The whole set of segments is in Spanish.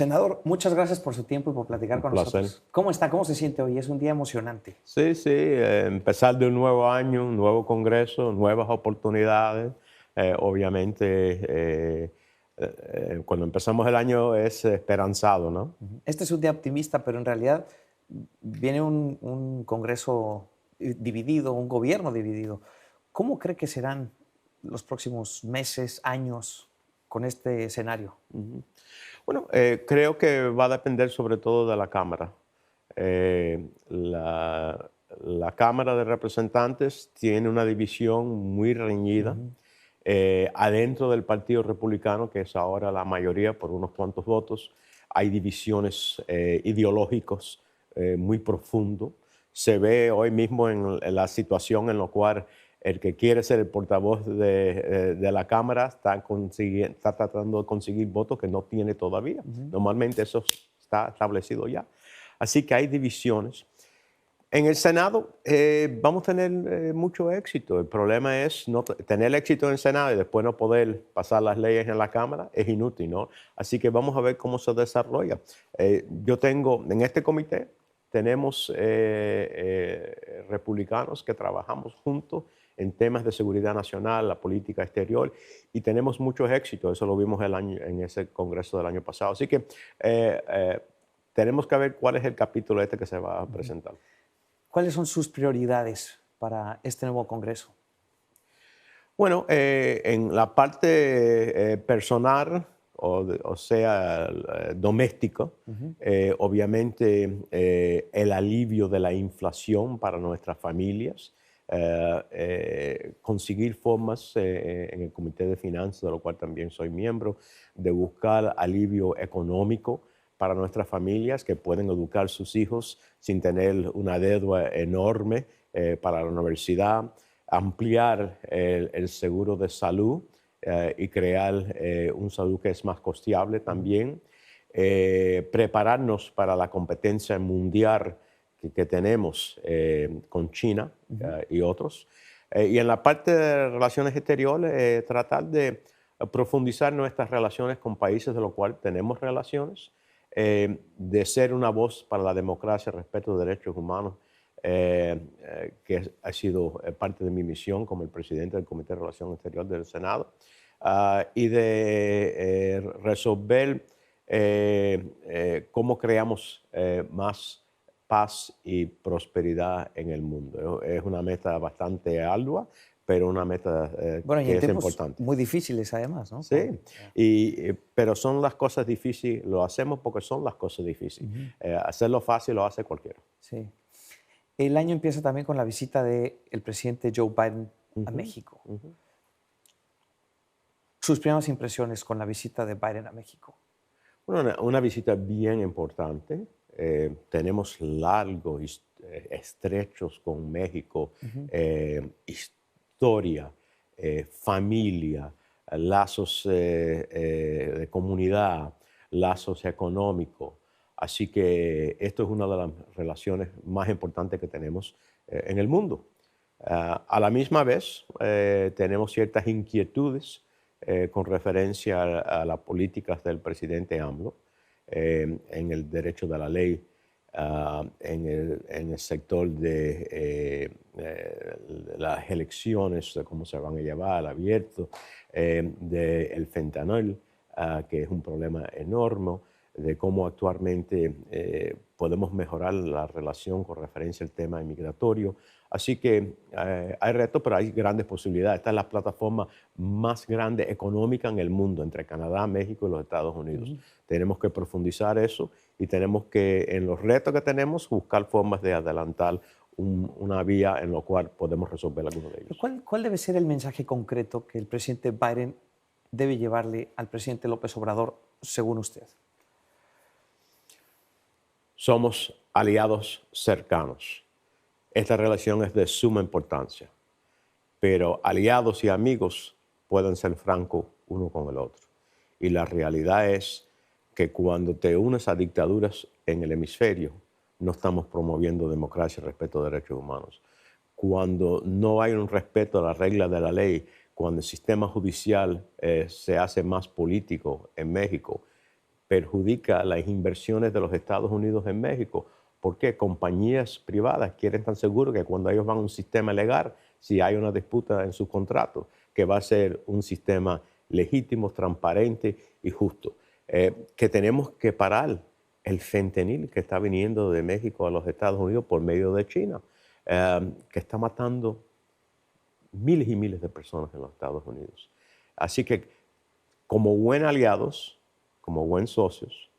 Senador, muchas gracias por su tiempo y por platicar Un con placer. nosotros. ¿Cómo está? ¿Cómo se siente hoy? Es un día emocionante. Sí, sí, empezar de un nuevo año, un nuevo Congreso, nuevas oportunidades. Obviamente, cuando empezamos el año es esperanzado, ¿no? Este es un día optimista, pero en realidad viene un Congreso dividido, un gobierno dividido. ¿Cómo cree que serán los próximos meses, años con este escenario? Ujú. Bueno, creo que va a depender sobre todo de la Cámara. La Cámara de Representantes tiene una división muy reñida Ujú. adentro del Partido Republicano, que es ahora la mayoría por unos cuantos votos. Hay divisiones ideológicas muy profundas. Se ve hoy mismo en la situación en la cual el que quiere ser el portavoz de la Cámara está tratando de conseguir votos que no tiene todavía. Ujú. Normalmente eso está establecido ya. Así que hay divisiones. En el Senado vamos a tener mucho éxito. El problema es tener éxito en el Senado y después no poder pasar las leyes en la Cámara es inútil, ¿no? Así que vamos a ver cómo se desarrolla. Yo tengo, en este comité, tenemos republicanos que trabajamos juntos en temas de seguridad nacional, la política exterior, y tenemos muchos éxitos. Eso lo vimos en ese Congreso del año pasado. Así que tenemos que ver cuál es el capítulo este que se va a presentar. ¿Cuáles son sus prioridades para este nuevo Congreso? Bueno, en la parte personal, o sea, doméstica, Ujú. obviamente el alivio de la inflación para nuestras familias, conseguir formas en el Comité de Finanzas, de lo cual también soy miembro, de buscar alivio económico para nuestras familias que pueden educar sus hijos sin tener una deuda enorme para la universidad, ampliar el seguro de salud y crear un salud que es más costeable también, prepararnos para la competencia mundial que tenemos con China y otros. Y en la parte de relaciones exteriores, tratar de profundizar nuestras relaciones con países de los cuales tenemos relaciones, de ser una voz para la democracia, respeto de derechos humanos, que ha sido parte de mi misión como el presidente del Comité de Relaciones Exteriores del Senado, y de resolver cómo creamos más paz y prosperidad en el mundo. Es una meta bastante ardua, pero una meta Bueno, y que en es tiempos importante. muy difíciles además, ¿no? Sí, pero son las cosas difíciles, lo hacemos porque son las cosas difíciles. Ujú. Hacerlo fácil lo hace cualquiera. Sí. El año empieza también con la visita del presidente Joe Biden a Ujú, México. ujú. Sus primeras impresiones con la visita de Biden a México. Bueno, una visita bien importante. Tenemos largos, estrechos con México, Ujú. historia, familia, lazos de comunidad, lazos económicos. Así que esto es una de las relaciones más importantes que tenemos en el mundo. A la misma vez, tenemos ciertas inquietudes con referencia a las políticas del presidente AMLO en el derecho de la ley, en el sector de las elecciones, de cómo se van a llevar, abierto, del fentanil, que es un problema enorme, de cómo actualmente podemos mejorar la relación con referencia al tema migratorio. Así que hay retos, pero hay grandes posibilidades. Esta es la plataforma más grande económica en el mundo, entre Canadá, México y los Estados Unidos. Ujú. Tenemos que profundizar eso y tenemos que, en los retos que tenemos, buscar formas de adelantar una vía en la cual podemos resolver algunos de Pero ellos. ¿cuál debe ser el mensaje concreto que el presidente Biden debe llevarle al presidente López Obrador, según usted? Somos aliados cercanos. Esta relación es de suma importancia, pero aliados y amigos pueden ser francos uno con el otro. Y la realidad es que cuando te unes a dictaduras en el hemisferio, no estamos promoviendo democracia y respeto a derechos humanos. Cuando no hay un respeto a las reglas de la ley, cuando el sistema judicial se hace más político en México, perjudica las inversiones de los Estados Unidos en México, porque compañías privadas quieren estar seguros que cuando ellos van a un sistema legal, si hay una disputa en sus contratos, que va a ser un sistema legítimo, transparente y justo. Que tenemos que parar el fentanil que está viniendo de México a los Estados Unidos por medio de China, que está matando miles y miles de personas en los Estados Unidos. Así que como buen aliados, como buen socios,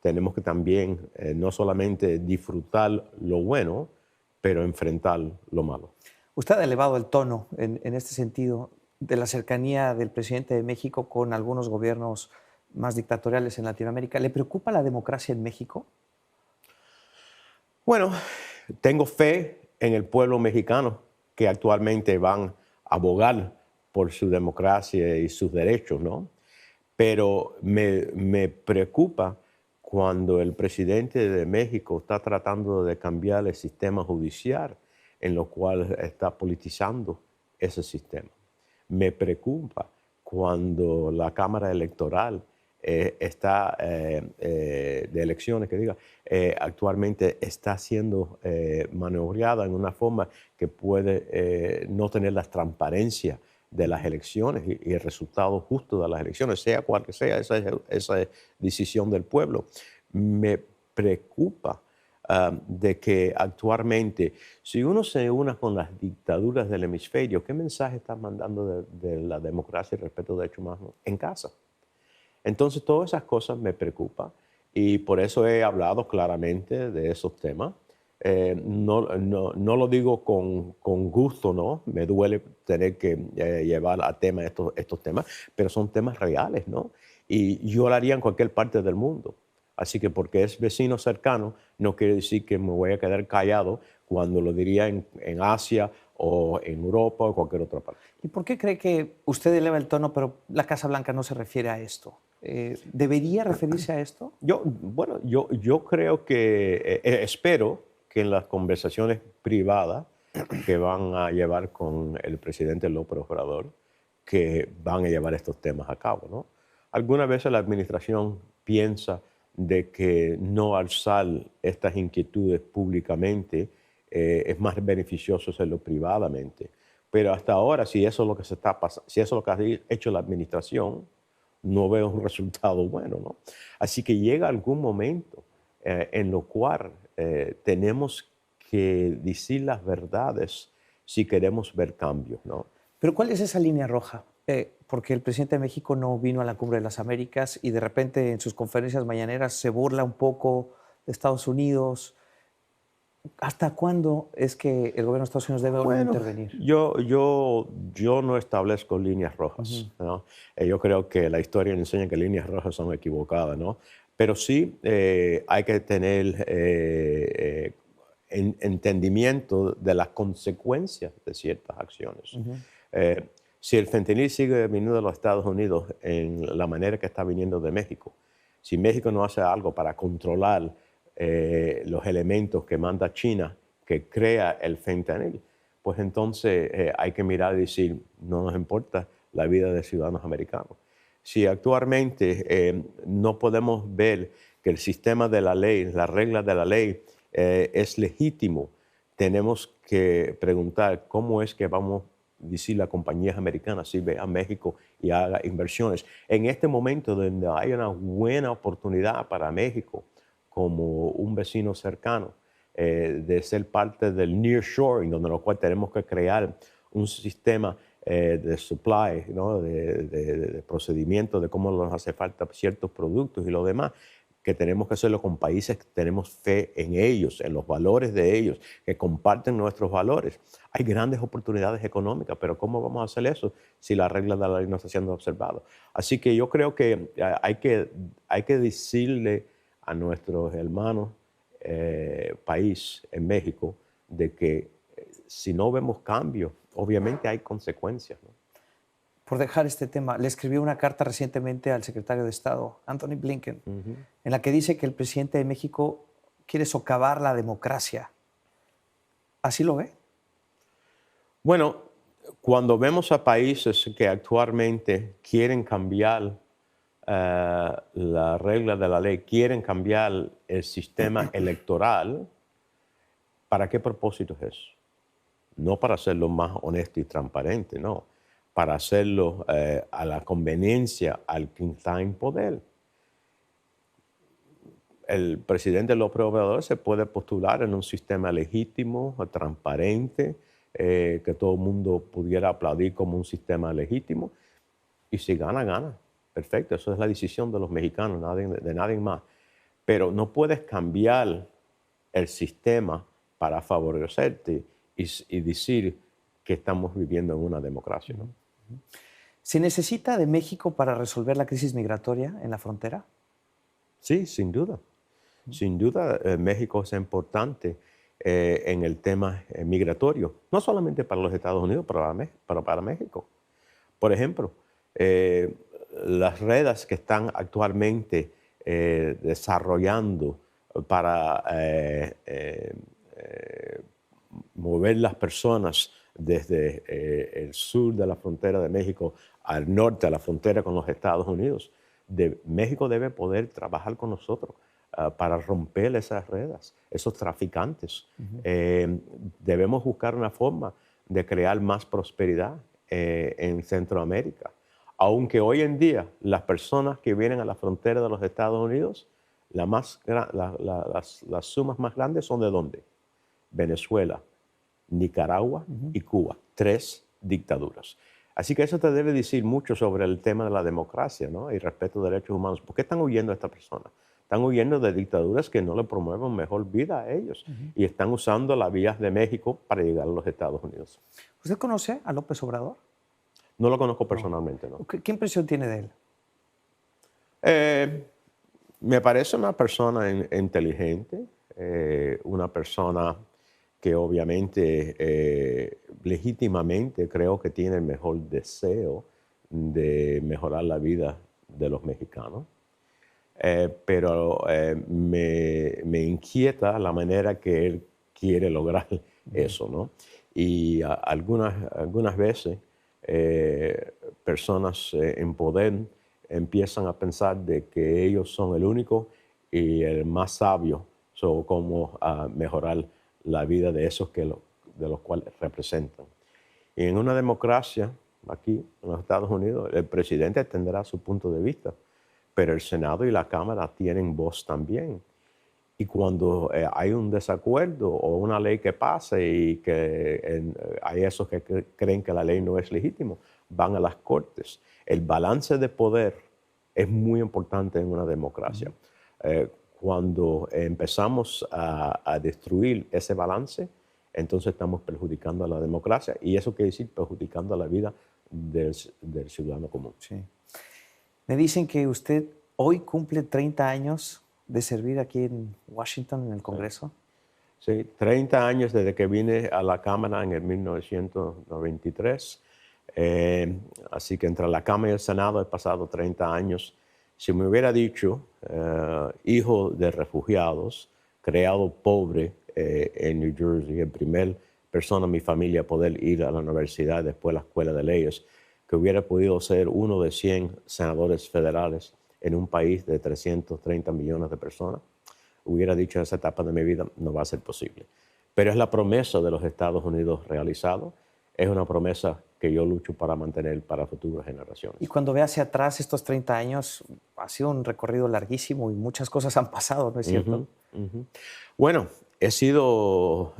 tenemos que también no solamente disfrutar lo bueno, pero enfrentar lo malo. Usted ha elevado el tono en este sentido de la cercanía del presidente de México con algunos gobiernos más dictatoriales en Latinoamérica. ¿Le preocupa la democracia en México? Bueno, tengo fe en el pueblo mexicano que actualmente van a abogar por su democracia y sus derechos, ¿no? Pero me preocupa cuando el presidente de México está tratando de cambiar el sistema judicial, en lo cual está politizando ese sistema. Me preocupa cuando la Cámara Electoral está de elecciones, que diga, actualmente está siendo maniobrada en una forma que puede no tener la transparencia de las elecciones y el resultado justo de las elecciones, sea cual que sea esa decisión del pueblo. Me preocupa de que actualmente, si uno se une con las dictaduras del hemisferio, ¿qué mensaje está mandando de la democracia y el respeto de derechos humanos en casa? Entonces, todas esas cosas me preocupan y por eso he hablado claramente de esos temas. No lo digo con gusto, ¿no? Me duele tener que llevar a tema estos temas, pero son temas reales, ¿no? Y yo lo haría en cualquier parte del mundo. Así que porque es vecino cercano, no quiere decir que me voy a quedar callado cuando lo diría en Asia o en Europa o cualquier otra parte. ¿Y por qué cree que usted eleva el tono, pero la Casa Blanca no se refiere a esto? ¿Debería referirse a esto? Yo creo que, espero que en las conversaciones privadas que van a llevar con el presidente López Obrador, que van a llevar estos temas a cabo, ¿no? Algunas veces la administración piensa de que no alzar estas inquietudes públicamente es más beneficioso hacerlo privadamente. Pero hasta ahora, si eso es lo que si eso es lo que ha hecho la administración, no veo un resultado bueno, ¿no? Así que llega algún momento en lo cual tenemos que decir las verdades si queremos ver cambios, ¿no? Pero ¿cuál es esa línea roja? Porque el presidente de México no vino a la Cumbre de las Américas y de repente en sus conferencias mañaneras se burla un poco de Estados Unidos. ¿Hasta cuándo es que el gobierno de Estados Unidos debe intervenir? Yo no establezco líneas rojas, ¿no? Yo creo que la historia enseña que líneas rojas son equivocadas, ¿no? Pero sí hay que tener entendimiento de las consecuencias de ciertas acciones. Si el fentanil sigue viniendo de los Estados Unidos en la manera que está viniendo de México, si México no hace algo para controlar los elementos que manda China, que crea el fentanil, pues entonces hay que mirar y decir, no nos importa la vida de ciudadanos americanos. Si actualmente no podemos ver que el sistema de la ley, las reglas de la ley es legítimo, tenemos que preguntar cómo es que vamos a decir las compañías americanas si ve a México y haga inversiones. En este momento donde hay una buena oportunidad para México como un vecino cercano, de ser parte del nearshoring, donde lo cual tenemos que crear un sistema de supply, ¿no? de procedimiento, de cómo nos hace falta ciertos productos y lo demás, que tenemos que hacerlo con países que tenemos fe en ellos, en los valores de ellos, que comparten nuestros valores. Hay grandes oportunidades económicas, pero ¿cómo vamos a hacer eso si la regla de la ley no está siendo observada? Así que yo creo que hay que decirle a nuestros hermanos país en México de que si no vemos cambios, obviamente hay consecuencias, ¿no? Por dejar este tema, le escribió una carta recientemente al secretario de Estado, Anthony Blinken, en la que dice que el presidente de México quiere socavar la democracia. ¿Así lo ve? Bueno, cuando vemos a países que actualmente quieren cambiar la regla de la ley, quieren cambiar el sistema electoral, ¿para qué propósito es eso? No para hacerlo más honesto y transparente, no. Para hacerlo a la conveniencia al quien está en poder. El presidente López Obrador se puede postular en un sistema legítimo, transparente, que todo el mundo pudiera aplaudir como un sistema legítimo. Y si gana, gana. Perfecto, eso es la decisión de los mexicanos, de nadie más. Pero no puedes cambiar el sistema para favorecerte y decir que estamos viviendo en una democracia, ¿no? ¿Se necesita de México para resolver la crisis migratoria en la frontera? Sí, sin duda. Sin duda, México es importante en el tema migratorio, no solamente para los Estados Unidos, pero para México. Por ejemplo, las redes que están actualmente desarrollando para mover las personas desde el sur de la frontera de México al norte, a la frontera con los Estados Unidos. México debe poder trabajar con nosotros para romper esas redes, esos traficantes. Debemos buscar una forma de crear más prosperidad en Centroamérica. Aunque hoy en día las personas que vienen a la frontera de los Estados Unidos, las sumas más grandes son ¿de dónde? Venezuela, Nicaragua y Cuba. 3 dictaduras. Así que eso te debe decir mucho sobre el tema de la democracia, ¿no? Y respeto a derechos humanos. ¿Por qué están huyendo estas personas? Están huyendo de dictaduras que no le promueven mejor vida a ellos y están usando las vías de México para llegar a los Estados Unidos. ¿Usted conoce a López Obrador? No lo conozco personalmente, ¿no? ¿Qué impresión tiene de él? Me parece una persona inteligente, una persona que obviamente legítimamente creo que tiene el mejor deseo de mejorar la vida de los mexicanos. Pero me inquieta la manera que él quiere lograr eso, ¿no? Y algunas veces personas en poder empiezan a pensar de que ellos son el único y el más sabio sobre cómo mejorar la vida de esos de los cuales representan. Y en una democracia, aquí en los Estados Unidos, el presidente tendrá su punto de vista, pero el Senado y la Cámara tienen voz también. Y cuando hay un desacuerdo o una ley que pase y que hay esos que creen que la ley no es legítima, van a las cortes. El balance de poder es muy importante en una democracia. Cuando empezamos a destruir ese balance, entonces estamos perjudicando a la democracia y eso quiere decir perjudicando a la vida del ciudadano común. Sí. Me dicen que usted hoy cumple 30 años de servir aquí en Washington, en el Congreso. Sí, 30 años desde que vine a la Cámara en el 1993. Así que entre la Cámara y el Senado he pasado 30 años. Si me hubiera dicho, hijo de refugiados, creado pobre en New Jersey, el primer persona en mi familia a poder ir a la universidad, después a la escuela de leyes, que hubiera podido ser uno de 100 senadores federales en un país de 330 millones de personas, hubiera dicho en esa etapa de mi vida, no va a ser posible. Pero es la promesa de los Estados Unidos realizado, es una promesa que yo lucho para mantener para futuras generaciones. Y cuando ve hacia atrás estos 30 años, ha sido un recorrido larguísimo y muchas cosas han pasado, ¿no es cierto? Bueno, he sido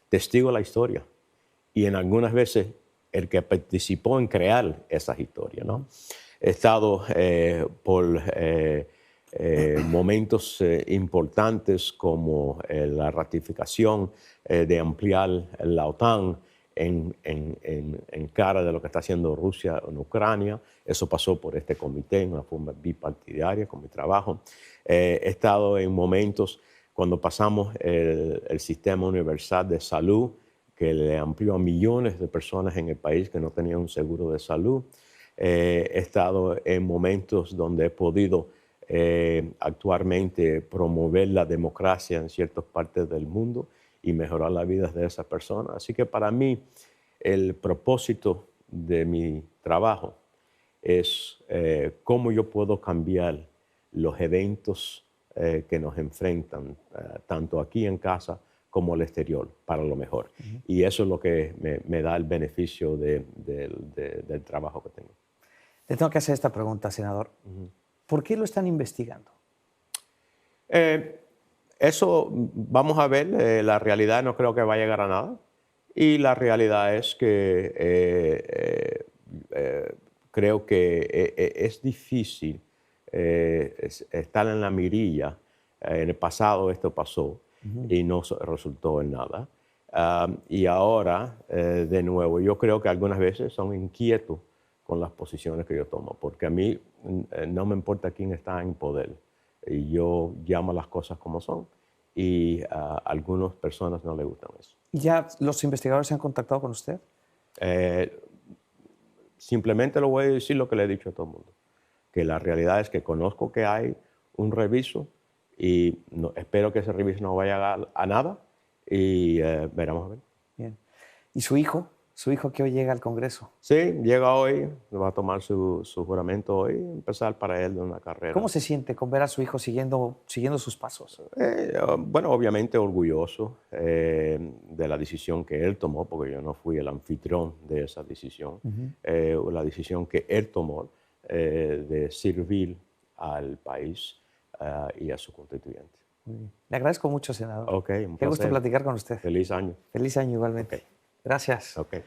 testigo de la historia y en algunas veces el que participó en crear esas historias, ¿no? He estado por momentos importantes como la ratificación de ampliar la OTAN en cara de lo que está haciendo Rusia en Ucrania. Eso pasó por este comité en una forma bipartidaria con mi trabajo. He estado en momentos cuando pasamos el sistema universal de salud, que le amplió a millones de personas en el país que no tenían un seguro de salud. He estado en momentos donde he podido actualmente promover la democracia en ciertas partes del mundo y mejorar la vida de esas personas. Así que para mí el propósito de mi trabajo es cómo yo puedo cambiar los eventos que nos enfrentan, tanto aquí en casa como al exterior, para lo mejor. Y eso es lo que me da el beneficio del trabajo que tengo. Le tengo que hacer esta pregunta, senador. ¿Por qué lo están investigando? Eso vamos a ver. La realidad no creo que va a llegar a nada. Y la realidad es que creo que es difícil estar en la mirilla. En el pasado esto pasó y no resultó en nada. Y ahora, de nuevo, yo creo que algunas veces son inquietos con las posiciones que yo tomo, porque a mí no me importa quién está en poder. Y yo llamo las cosas como son y a algunas personas no les gustan eso. ¿Y ya los investigadores se han contactado con usted? Simplemente le voy a decir lo que le he dicho a todo el mundo, que la realidad es que conozco que hay un reviso y espero que ese reviso no vaya a nada y veremos a ver. Bien. ¿Y su hijo? Su hijo que hoy llega al Congreso. Sí, llega hoy, va a tomar su juramento hoy y empezar para él una carrera. ¿Cómo se siente con ver a su hijo siguiendo sus pasos? Bueno, obviamente orgulloso de la decisión que él tomó, porque yo no fui el anfitrión de esa decisión. La decisión que él tomó de servir al país y a su constituyente. Muy bien. Le agradezco mucho, senador. Ok, un Qué gusto placer. platicar con usted. Feliz año. Feliz año igualmente. Ok. Gracias. Ok.